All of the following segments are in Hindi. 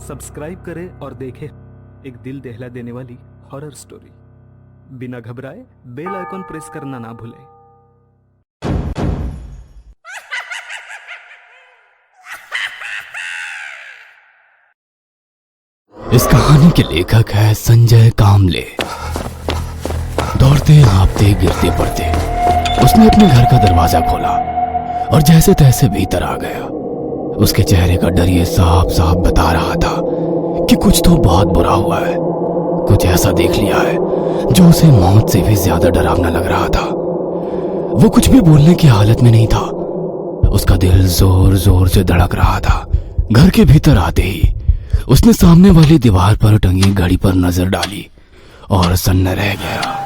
सब्सक्राइब करें और देखें एक दिल दहला देने वाली हॉरर स्टोरी। बिना घबराए बेल आइकॉन प्रेस करना ना भूलें। इस कहानी के लेखक है संजय कामले। दौड़ते हाँफते गिरते पड़ते उसने अपने घर का दरवाजा खोला और जैसे तैसे भीतर आ गया। उसके चेहरे का डर ये साफ साफ बता रहा था कि कुछ तो बहुत बुरा हुआ है। कुछ ऐसा देख लिया है जो उसे मौत से भी ज्यादा डरावना लग रहा था। वो कुछ भी बोलने की हालत में नहीं था। उसका दिल जोर जोर से धड़क रहा था। घर के भीतर आते ही उसने सामने वाली दीवार पर टंगी घड़ी पर नजर डाली और सन्न रह गया।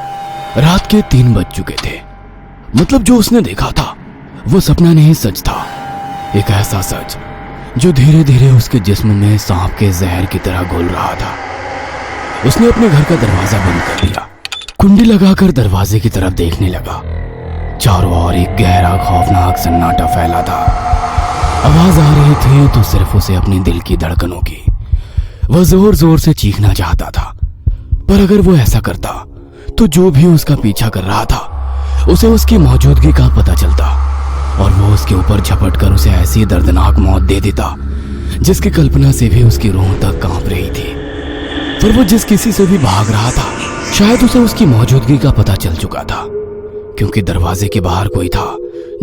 रात के 3 बज चुके थे। मतलब जो उसने देखा था वो सपना नहीं, सच था। एक ऐसा सच जो धीरे धीरे उसके जिस्म में सांप के जहर की तरह घुल रहा था। उसने अपने घर का दरवाजा बंद कर लिया, कुंडी लगाकर दरवाजे की तरफ देखने लगा। चारों ओर एक गहरा खौफनाक सन्नाटा फैला था। आवाज आ रही थी तो सिर्फ उसे अपने दिल की धड़कनों की। वह जोर जोर से चीखना चाहता था, पर अगर वो ऐसा करता तो जो भी उसका पीछा कर रहा था उसे उसकी मौजूदगी का पता चलता और वो उसके ऊपर झपट कर उसे ऐसी दर्दनाक मौत दे देता जिसकी कल्पना से भी उसकी रूह तक कांप रही थी। पर वो जिस किसी से भी भाग रहा था शायद उसे उसकी मौजूदगी का पता चल चुका था, क्योंकि दरवाजे के बाहर कोई था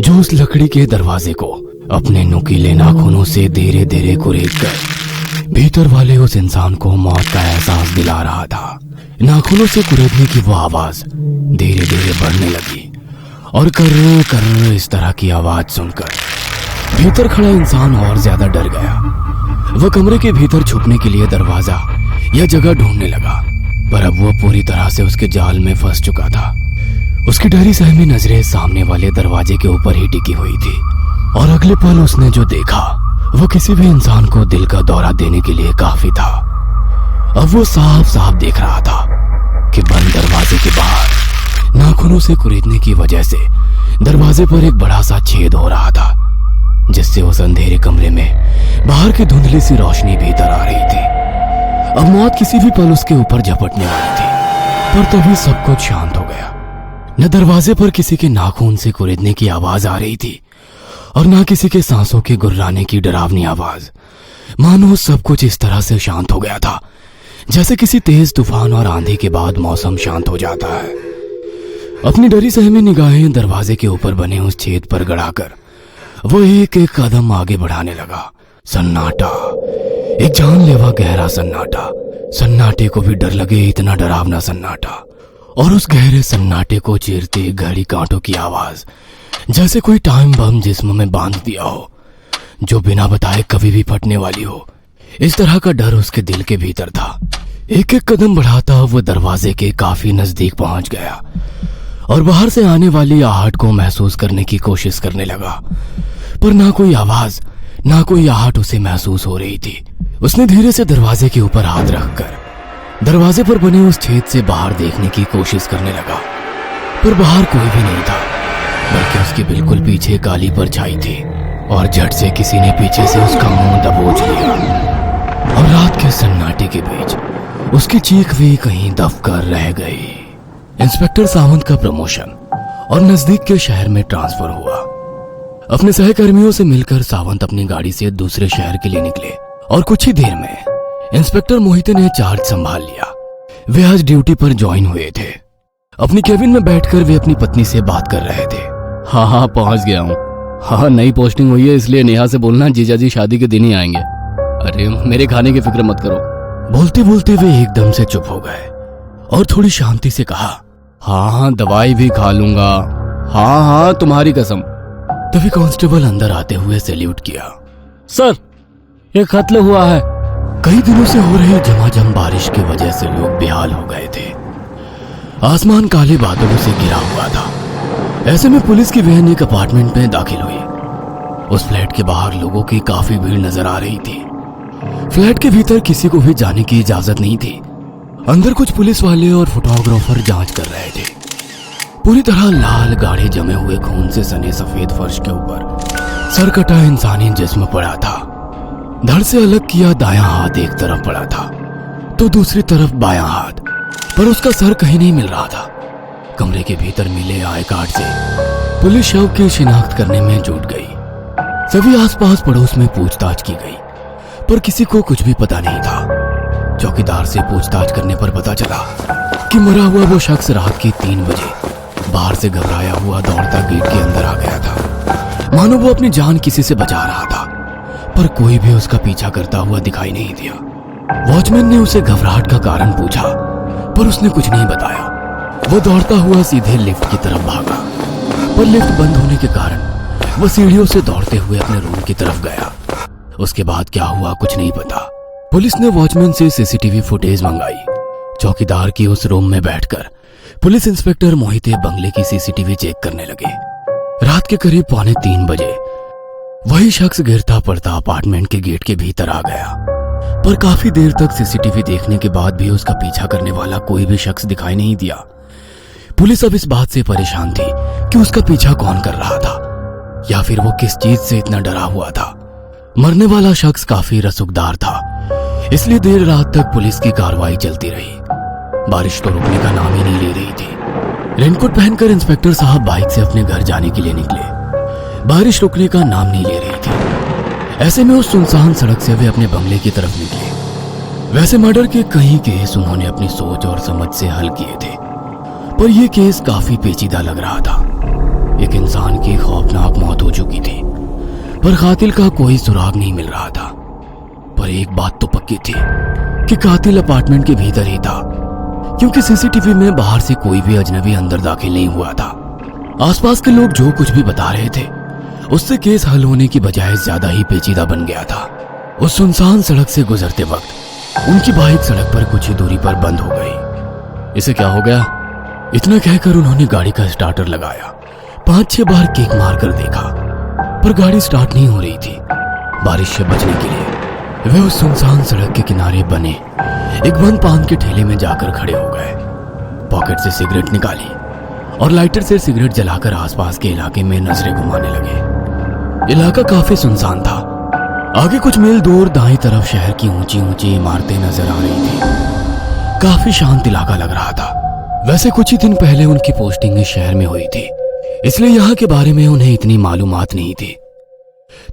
जो उस लकड़ी के दरवाजे को अपने नुकीले नाखूनों से धीरे धीरे कुरेद कर भीतर वाले उस इंसान को मौत का एहसास दिला रहा था। नाखूनों से कुरेदने की वो आवाज धीरे धीरे बढ़ने लगी और कर्र कर्र इस तरह की आवाज सुनकर भीतर खड़ा इंसान और ज्यादा डर गया। वह कमरे के भीतर छुपने के लिए दरवाजा या जगह ढूंढने लगा, पर अब वो पूरी तरह से उसके जाल में फंस चुका था। उसकी डरी सहमी नजरें सामने वाले दरवाजे के ऊपर ही टिकी हुई थी और अगले पल उसने जो देखा वो किसी भी इंसान को दिल का दौरा देने के लिए काफी था। अब वो साफ साफ देख रहा था कि बंद दरवाजे के बाहर नाखूनों से कुरेदने की वजह से दरवाजे पर एक बड़ा सा छेद हो रहा था, जिससे उस अंधेरे कमरे में बाहर की धुंधली सी रोशनी भीतर आ रही थी। अब मौत किसी भी पल उसके ऊपर झपटने वाली थी, पर तभी सब कुछ शांत हो गया। न दरवाजे पर किसी के नाखून से कुरेदने की आवाज आ रही थी और न किसी के सांसों के गुर्राने की डरावनी आवाज। मानो सब कुछ इस तरह से शांत हो गया था जैसे किसी तेज तूफान और आंधी के बाद मौसम शांत हो जाता है। अपनी डरी सहमी निगाहें दरवाजे के ऊपर बने उस छेद पर गड़ाकर वो एक एक कदम आगे बढ़ाने लगा। सन्नाटा, एक जानलेवा गहरा सन्नाटा। सन्नाटे को भी डर लगे इतना डरावना सन्नाटा। और उस गहरे सन्नाटे को चीरते घड़ी कांटों की आवाज, जैसे कोई टाइम बम जिस्म में बांध दिया हो, जो बिना बताए कभी भी फटने वाली हो। इस तरह का डर उसके दिल के भीतर था। एक एक कदम बढ़ाता वो दरवाजे के काफी नजदीक पहुंच गया और बाहर से आने वाली आहट को महसूस करने की कोशिश करने लगा, पर ना कोई आवाज ना कोई आहट उसे महसूस हो रही थी। उसने धीरे से दरवाजे के ऊपर हाथ रखकर दरवाजे पर बने उस छेद से बाहर देखने की कोशिश करने लगा, पर बाहर कोई भी नहीं था, बल्कि उसके बिल्कुल पीछे काली परछाई थी और झट से किसी ने पीछे से उसका मुंह दबोच लिया और रात के सन्नाटे के बीच उसकी चीख भी कहीं दब कर रह गई। इंस्पेक्टर सावंत का प्रमोशन और नजदीक के शहर में ट्रांसफर हुआ। अपने सहकर्मियों से मिलकर सावंत अपनी गाड़ी से दूसरे शहर के लिए निकले और कुछ ही देर में इंस्पेक्टर मोहिते ने चार्ज संभाल लिया। वे आज ड्यूटी पर ज्वाइन हुए थे। अपनी केबिन में बैठकर वे अपनी पत्नी से बात कर रहे थे। हाँ, पहुंच गया हूँ। हाँ, नई पोस्टिंग हुई है, इसलिए नेहा से बोलना जीजाजी शादी के दिन ही आएंगे। अरे मेरे खाने की फिक्र मत करो। बोलते बोलते वे एकदम से चुप हो गए और थोड़ी शांति से कहा, हाँ, दवाई भी खा लूंगा। हाँ, तुम्हारी कसम। तभी कांस्टेबल अंदर आते हुए सैल्यूट किया। सर, ये कत्ल हुआ है। कई दिनों से हो रही झमाझम बारिश की वजह से लोग बेहाल हो गए थे। आसमान काले बादलों से घिरा हुआ था। ऐसे में पुलिस की वैन एक अपार्टमेंट में दाखिल हुई। उस फ्लैट के बाहर लोगों की काफी भीड़ नजर आ रही थी। फ्लैट के भीतर किसी को भी जाने की इजाजत नहीं थी। अंदर कुछ पुलिस वाले और फोटोग्राफर जांच कर रहे थे। पूरी तरह लाल गाढ़े जमे हुए खून से सने सफेद फर्श के ऊपर सरकटा इंसानी जिस्म पड़ा था। धड़ से अलग किया दायां हाथ एक तरफ पड़ा था तो दूसरी तरफ बायां हाथ, पर उसका सर कहीं नहीं मिल रहा था। कमरे के भीतर मिले आई कार्ड से पुलिस शव की शिनाख्त करने में जुट गई। सभी आसपास पड़ोस में पूछताछ की गई, पर किसी को कुछ भी पता नहीं था। चौकीदार से पूछताछ करने पर पता चला कि मरा हुआ वो शख्स रात के 3 बजे बाहर से घबराया हुआ दौड़ता गेट के अंदर आ गया था, मानो वो अपनी जान किसी से बचा रहा था, पर कोई भी उसका पीछा करता हुआ दिखाई नहीं दिया। वॉचमैन ने उसे घबराहट का कारण पूछा, पर उसने कुछ नहीं बताया। वो दौड़ता हुआ सीधे लिफ्ट की तरफ भागा, पर लिफ्ट बंद होने के कारण वो सीढ़ियों से दौड़ते हुए अपने रूम की तरफ गया। उसके बाद क्या हुआ कुछ नहीं पता। पुलिस ने वॉचमैन से सीसीटीवी फुटेज मंगाई। चौकीदार की उस रूम में बैठकर पुलिस इंस्पेक्टर मोहिते बंगले की सीसीटीवी चेक करने लगे। रात के करीब 2:45 बजे वही शख्स गिरता पड़ता अपार्टमेंट के गेट के भीतर आ गया, पर काफी देर तक सीसीटीवी देखने के बाद भी उसका पीछा करने वाला कोई भी शख्स दिखाई नहीं दिया। पुलिस अब इस बात से परेशान थी कि उसका पीछा कौन कर रहा था, या फिर वो किस चीज से इतना डरा हुआ था। मरने वाला शख्स काफी रसूखदार था, इसलिए देर रात तक पुलिस की कार्रवाई चलती रही। बारिश तो रुकने का नाम ही नहीं ले रही थी। रेनकोट पहनकर इंस्पेक्टर साहब बाइक से अपने घर जाने के लिए निकले। बारिश रुकने का नाम नहीं ले रही थी। ऐसे में उस सुनसान सड़क से वे अपने बंगले की तरफ निकले। वैसे मर्डर के कई केस उन्होंने अपनी सोच और समझ से हल किए थे, पर यह केस काफी पेचीदा लग रहा था। एक इंसान की खौफनाक मौत हो चुकी थी, पर कातिल का कोई सुराग नहीं मिल रहा था। पर एक बात तो पक्की थी कि कातिल अपार्टमेंट के भीतर ही था, क्योंकि सीसीटीवी में बाहर से कोई भी अजनबी अंदर दाखिल नहीं हुआ था। आसपास के लोग जो कुछ भी बता रहे थे उससे केस हल होने की बजाय ज्यादा ही पेचीदा बन गया था। उस सुनसान सड़क से गुजरते वक्त उनकी बाइक सड़क पर कुछ ही दूरी पर बंद हो गई। इसे क्या हो गया? इतना कहकर उन्होंने गाड़ी का स्टार्टर लगाया। 5-6 बार किक मारकर देखा, पर गाड़ी स्टार्ट नहीं हो रही थी। बारिश से बचने के लिए वे उस सुनसान सड़क के किनारे बने एक बंद पान के ठेले में जाकर खड़े हो गए। पॉकेट से सिगरेट निकाली और लाइटर से सिगरेट जलाकर आसपास के इलाके में नजरें घुमाने लगे। इलाका काफी सुनसान था। आगे कुछ मील दूर दाईं तरफ शहर की ऊंची ऊंची इमारतें नजर आ रही थी। काफी शांत इलाका लग रहा था। वैसे कुछ ही दिन पहले उनकी पोस्टिंग इस शहर में हुई थी, इसलिए यहाँ के बारे में उन्हें इतनी मालूमात नहीं थी।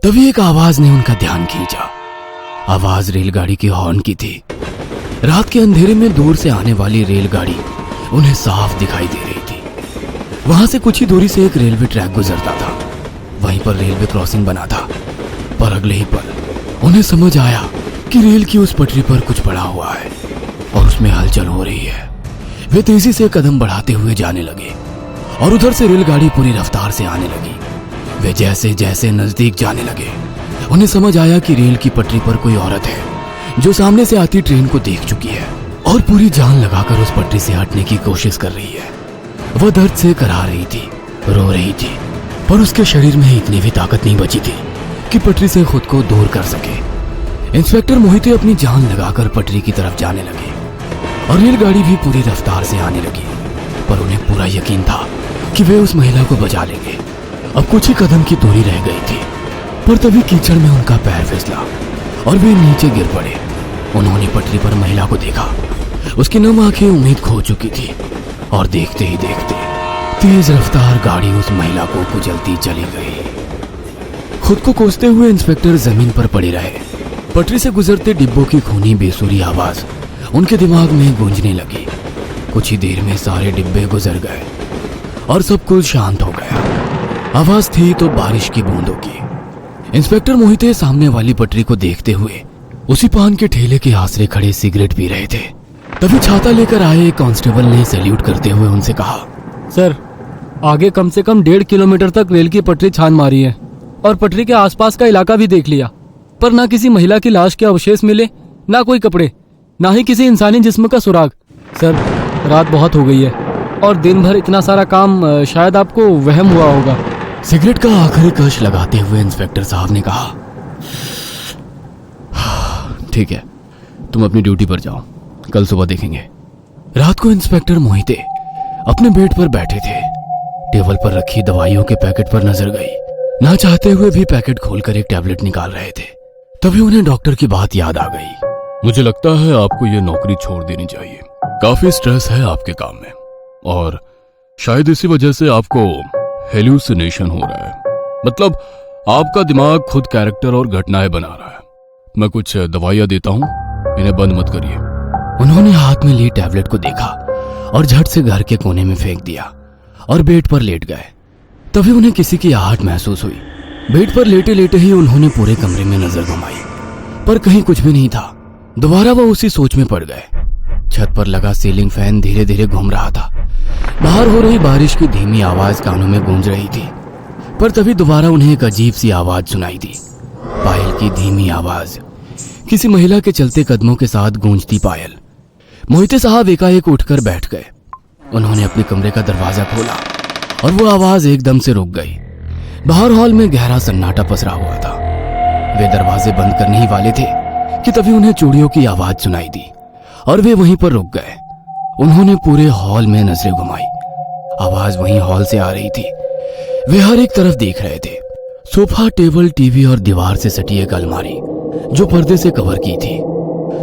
तभी एक आवाज ने उनका ध्यान खींचा। आवाज रेलगाड़ी की हॉर्न की थी। रात के अंधेरे में दूर से आने वाली रेलगाड़ी उन्हें साफ दिखाई दे रही थी। वहां से कुछ ही दूरी से एक रेलवे ट्रैक गुजरता था। वहीं पर रेलवे क्रॉसिंग बना था, पर अगले ही पल उन्हें समझ आया कि रेल की उस पटरी पर कुछ पड़ा हुआ है और उसमें हलचल हो रही है। वे तेजी से कदम बढ़ाते हुए जाने लगे और उधर से रेलगाड़ी पूरी रफ्तार से आने लगी। वे जैसे जैसे नजदीक जाने लगे उन्हें समझ आया कि रेल की पटरी पर कोई औरत है जो सामने से आती ट्रेन को देख चुकी है और पूरी जान लगाकर उस पटरी से हटने की कोशिश कर रही है। वह दर्द से करा रही थी, रो रही थी, पर उसके शरीर में इतनी भी ताकत नहीं बची थी कि पटरी से खुद को दूर कर सके। इंस्पेक्टर मोहिते अपनी जान लगाकर पटरी की तरफ जाने लगे और रेलगाड़ी भी पूरी रफ्तार से आने लगी, पर उन्हें पूरा यकीन था कि वे उस महिला को बचा लेंगे। अब कुछ ही कदम की दूरी रह गई थी, पर तभी कीचड़ में उनका पैर फिसला और वे नीचे गिर पड़े। उन्होंने पटरी पर महिला को देखा। उसकी नम आंखें उम्मीद खो चुकी थी और देखते ही देखते तेज रफ्तार गाड़ी उस महिला को कुचलती चली गई। खुद को कोसते हुए इंस्पेक्टर जमीन पर पड़े रहे। पटरी से गुजरते डिब्बों की खूनी बेसुरी आवाज उनके दिमाग में गूंजने लगी। कुछ ही देर में सारे डिब्बे गुजर गए और सब कुछ शांत हो गया। आवाज थी तो बारिश की बूंदों की। इंस्पेक्टर मोहिते सामने वाली पटरी को देखते हुए उसी पान के ठेले के आसरे खड़े सिगरेट पी रहे थे। तभी छाता लेकर आए एक कांस्टेबल ने सैल्यूट करते हुए उनसे कहा, सर, आगे कम से कम 1.5 किलोमीटर तक रेल की पटरी छान मारी है और पटरी के आसपास का इलाका भी देख लिया, पर ना किसी महिला की लाश के अवशेष मिले, ना कोई कपड़े, ना ही किसी इंसानी जिस्म का सुराग। सर, रात बहुत हो गई है और दिन भर इतना सारा काम, शायद आपको वहम हुआ होगा। सिगरेट का आखिरी कश लगाते हुए इंस्पेक्टर साहब ने कहा, ठीक है, तुम अपनी ड्यूटी पर जाओ, कल सुबह देखेंगे। रात को इंस्पेक्टर मोहिते अपने बेड पर बैठे थे। टेबल पर रखी दवाइयों के पैकेट पर नजर गई। ना चाहते हुए भी पैकेट खोलकर एक टैबलेट निकाल रहे थे। तभी उन्हें डॉक्टर की बात याद आ गई। मुझे लगता है आपको ये नौकरी छोड़ देनी चाहिए। काफी स्ट्रेस है आपके काम में और शायद इसी वजह से आपको हेल्यूसिनेशन हो रहा है। मतलब आपका दिमाग खुद कैरेक्टर और घटनाएं बना रहा है। मैं कुछ दवाइयां देता हूं, इन्हें बंद मत करिए। उन्होंने हाथ में ली टैबलेट को देखा और झट से घर के कोने में फेंक दिया और बेड पर लेट गए। तभी उन्हें किसी की आहट महसूस हुई। बेड पर लेटे लेटे ही उन्होंने पूरे कमरे में नजर घुमाई, पर कहीं कुछ भी नहीं था। दोबारा वो उसी सोच में पड़ गए। छत पर लगा सीलिंग फैन धीरे धीरे घूम रहा था। बाहर हो रही बारिश की धीमी आवाज कानों में गूंज रही थी। पर तभी दोबारा उन्हें एक अजीब सी आवाज सुनाई दी। पायल की धीमी आवाज, किसी महिला के चलते कदमों के साथ गूंजती पायल। मोहिते साहब एकाएक उठकर बैठ गए। उन्होंने अपने कमरे का दरवाजा खोला और वो आवाज एकदम से रुक गई। बाहर हॉल में गहरा सन्नाटा पसरा हुआ था। वे दरवाजे बंद करने ही वाले थे कि तभी उन्हें चूड़ियों की आवाज सुनाई दी और वे वहीं पर रुक गए। उन्होंने पूरे हॉल में नजरें घुमाई। आवाज वहीं हॉल से आ रही थी। वे हर एक तरफ देख रहे थे। सोफा, टेबल, टीवी और दीवार से सटी एक अलमारी जो पर्दे से कवर की थी,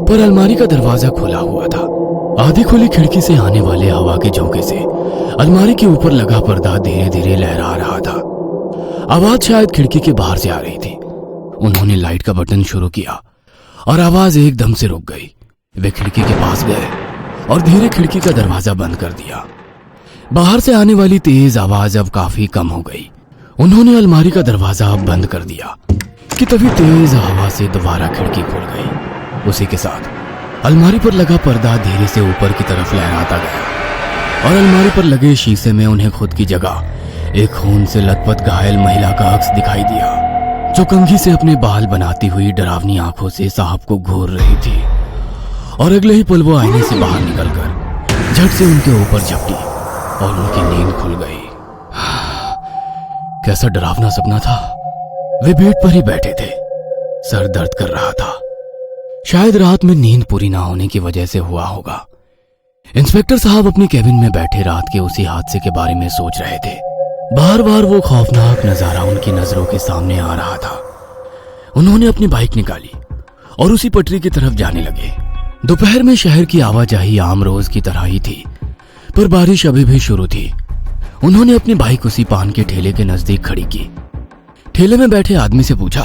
पर अलमारी का दरवाजा खुला हुआ था। आधी खुली खिड़की से आने वाले हवा के झोंके से अलमारी के ऊपर लगा पर्दा धीरे धीरे लहरा रहा था। आवाज शायद खिड़की के बाहर से आ रही थी। उन्होंने लाइट का बटन शुरू किया और आवाज एकदम से रुक गई। वे खिड़की के पास गए और धीरे खिड़की का दरवाजा बंद कर दिया। बाहर से आने वाली तेज आवाज अब काफी कम हो गई। उन्होंने अलमारी का दरवाजा अब बंद कर दिया कि तभी तेज हवा से दोबारा खिड़की खुल गई। उसी के साथ अलमारी पर लगा पर्दा धीरे से ऊपर की तरफ लहराता गया और अलमारी पर लगे शीशे में उन्हें खुद की जगह एक खून से लथपथ घायल महिला का अक्स दिखाई दिया, जो कंघी से अपने बाल बनाती हुई डरावनी आंखों से साहब को घूर रही थी। और अगले ही पल वो आईने से बाहर निकलकर झट से उनके ऊपर झपटी और उनकी नींद खुल गई। कैसा डरावना सपना था। वे बेड पर ही बैठे थे। सर दर्द कर रहा था। शायद रात में नींद पूरी ना होने की वजह से हुआ होगा। इंस्पेक्टर साहब अपनी कैबिन में बैठे रात के उसी हादसे के बारे में सोच रहे थे। बार बार वो खौफनाक नजारा उनकी नजरों के सामने आ रहा था। उन्होंने अपनी बाइक निकाली और उसी पटरी की तरफ जाने लगे। दोपहर में शहर की आवाजाही आम रोज की तरह ही थी, पर बारिश अभी भी शुरू थी। उन्होंने अपनी बाइक उसी पान के ठेले के नजदीक खड़ी की। ठेले में बैठे आदमी से पूछा,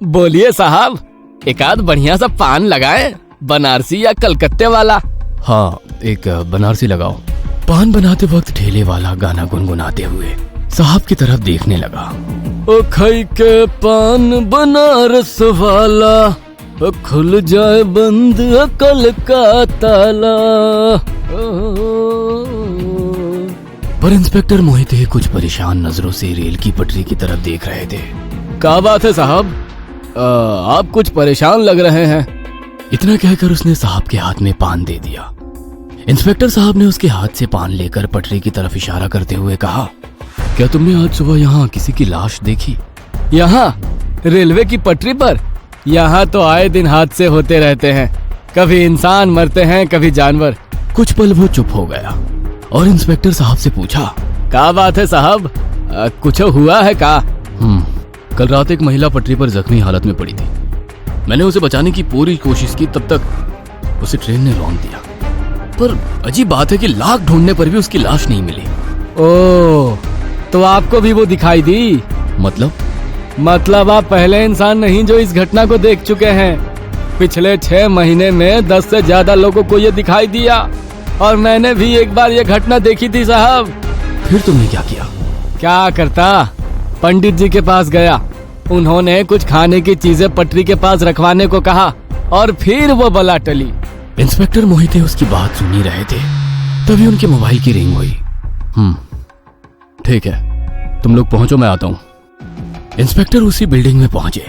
बोलिए साहब, एक आध बढ़िया सा पान लगाए, बनारसी या कलकत्ते वाला। हाँ, एक बनारसी लगाओ। पान बनाते वक्त ठेले वाला गाना गुनगुनाते हुए साहब की तरफ देखने लगा। ओ खई के पान बनारस वाला, ओ खुल जाए बंद अकल का ताला। पर इंस्पेक्टर मोहिते कुछ परेशान नजरों से रेल की पटरी की तरफ देख रहे थे। क्या बात है साहब, आप कुछ परेशान लग रहे हैं। इतना कहकर उसने साहब के हाथ में पान दे दिया। इंस्पेक्टर साहब ने उसके हाथ से पान लेकर पटरी की तरफ इशारा करते हुए कहा, क्या तुमने आज सुबह यहाँ किसी की लाश देखी? यहाँ रेलवे की पटरी पर? यहाँ तो आए दिन हादसे होते रहते हैं। कभी इंसान मरते हैं, कभी जानवर। कुछ पल वो चुप हो गया और इंस्पेक्टर साहब से पूछा, क्या बात है साहब, कुछ हुआ है का? कल रात एक महिला पटरी पर जख्मी हालत में पड़ी थी। मैंने उसे बचाने की पूरी कोशिश की, तब तक उसे ट्रेन ने रौंद दिया। पर अजीब बात है कि लाख ढूंढने पर भी उसकी लाश नहीं मिली। ओह, तो आपको भी वो दिखाई दी? मतलब आप पहले इंसान नहीं जो इस घटना को देख चुके हैं। पिछले 6 महीने में 10 से ज्यादा लोगों को ये दिखाई दिया और मैंने भी एक बार ये घटना देखी थी साहब। फिर तुमने क्या किया? क्या करता, पंडित जी के पास गया। उन्होंने कुछ खाने की चीजें पटरी के पास रखवाने को कहा और फिर वो बला टली। इंस्पेक्टर मोहिते उसकी बात सुन ही रहे थे, तभी उनके मोबाइल की रिंग हुई। ठीक है, तुम लोग पहुंचो, मैं आता हूं। इंस्पेक्टर उसी बिल्डिंग में पहुंचे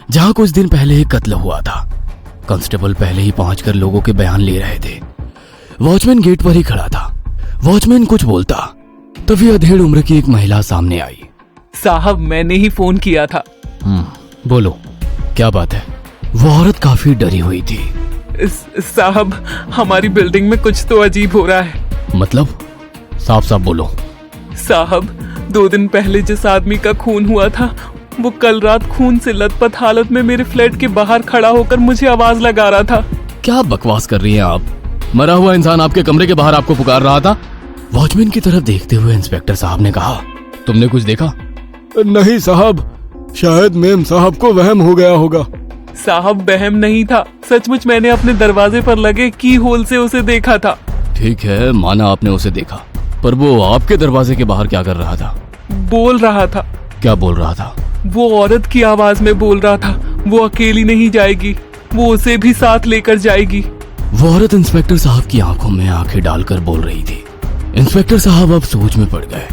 जहां कुछ दिन पहले एक कत्ल हुआ था। कांस्टेबल पहले ही पहुंचकर लोगों के बयान ले रहे थे। वॉचमैन गेट पर ही खड़ा था। वॉचमैन कुछ बोलता, तभी अधेड़ उम्र की एक महिला सामने आई। साहब, मैंने ही फोन किया था। बोलो, क्या बात है? वो औरत काफी डरी हुई थी। साहब, हमारी बिल्डिंग में कुछ तो अजीब हो रहा है। मतलब? साफ साफ बोलो। साहब, 2 दिन पहले जिस आदमी का खून हुआ था वो कल रात खून से लथपथ हालत में मेरे फ्लैट के बाहर खड़ा होकर मुझे आवाज लगा रहा था। क्या बकवास कर रही हैं आप? मरा हुआ इंसान आपके कमरे के बाहर आपको पुकार रहा था। वॉचमैन की तरफ देखते हुए इंस्पेक्टर साहब ने कहा, तुमने कुछ देखा? नहीं साहब, शायद मेम साहब को वहम हो गया होगा। साहब वहम नहीं था, सचमुच मैंने अपने दरवाजे पर लगे की होल से उसे देखा था। ठीक है, माना आपने उसे देखा, पर वो आपके दरवाजे के बाहर क्या कर रहा था? बोल रहा था। क्या बोल रहा था? वो औरत की आवाज में बोल रहा था, वो अकेली नहीं जाएगी, वो उसे भी साथ लेकर जाएगी। वो औरत इंस्पेक्टर साहब की आंखों में आंखें डालकर बोल रही थी। इंस्पेक्टर साहब अब सोच में पड़ गए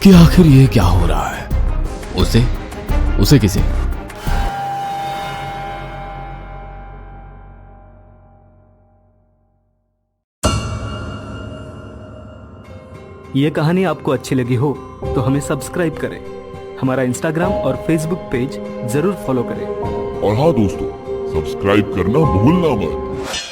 कि आखिर ये क्या हो रहा है। उसे किसे? ये कहानी आपको अच्छी लगी हो तो हमें सब्सक्राइब करें, हमारा इंस्टाग्राम और फेसबुक पेज जरूर फॉलो करें। और हाँ दोस्तों, सब्सक्राइब करना भूलना मत।